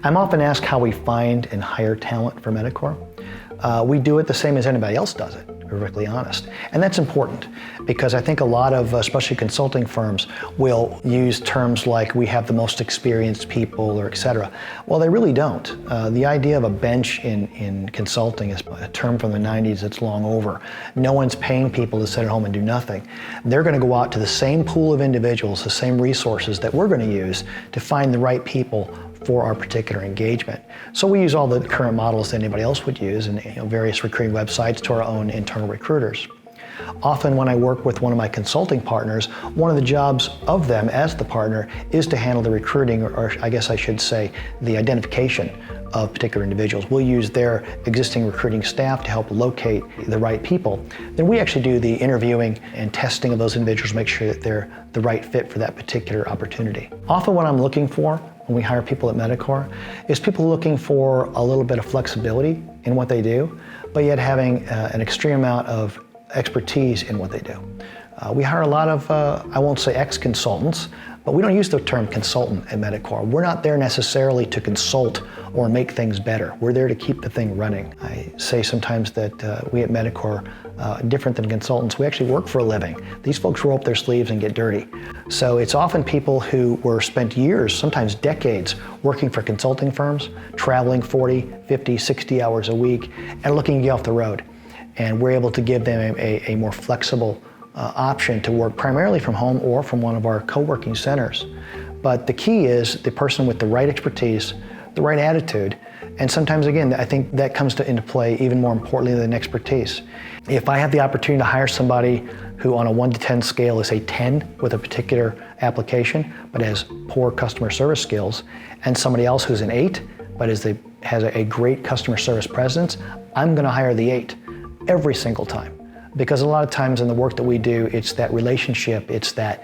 I'm often asked how we find and hire talent for MediQore. We do it the same as anybody else does it, to be perfectly honest. And that's important because I think a lot of, especially consulting firms, will use terms like we have the most experienced people or et cetera. Well, they really don't. The idea of a bench in consulting is a term from the 90s that's long over. No one's paying people to sit at home and do nothing. They're going to go out to the same pool of individuals, the same resources that we're going to use to find the right people for our particular engagement. So we use all the current models that anybody else would use and various recruiting websites to our own internal recruiters. Often when I work with one of my consulting partners, one of the jobs of them as the partner is to handle the recruiting, or I guess I should say, the identification of particular individuals. We'll use their existing recruiting staff to help locate the right people. Then we actually do the interviewing and testing of those individuals to make sure that they're the right fit for that particular opportunity. Often what I'm looking for when we hire people at MediQore is people looking for a little bit of flexibility in what they do, but yet having an extreme amount of expertise in what they do. We hire a lot of, I won't say ex-consultants, but we don't use the term consultant at MediQore. We're not there necessarily to consult or make things better. We're there to keep the thing running. I say sometimes that we at MediQore, different than consultants, we actually work for a living. These folks roll up their sleeves and get dirty. So it's often people who were spent years, sometimes decades, working for consulting firms, traveling 40, 50, 60 hours a week, and looking to get off the road. And we're able to give them a more flexible option to work primarily from home or from one of our co-working centers. But the key is the person with the right expertise, the right attitude, and sometimes, again, I think that comes into play even more importantly than expertise. If I have the opportunity to hire somebody who on a 1 to 10 scale is a 10 with a particular application, but has poor customer service skills, and somebody else who's an 8, but has a great customer service presence, I'm gonna hire the 8 every single time. Because a lot of times in the work that we do, it's that relationship, it's that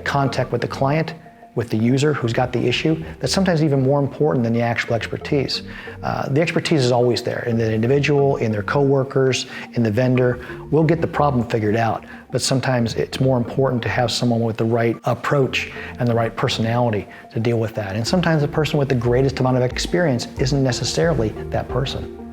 contact with the client, with the user who's got the issue, that's sometimes even more important than the actual expertise. The expertise is always there in the individual, in their coworkers, in the vendor. We'll get the problem figured out, but sometimes it's more important to have someone with the right approach and the right personality to deal with that. And sometimes the person with the greatest amount of experience isn't necessarily that person.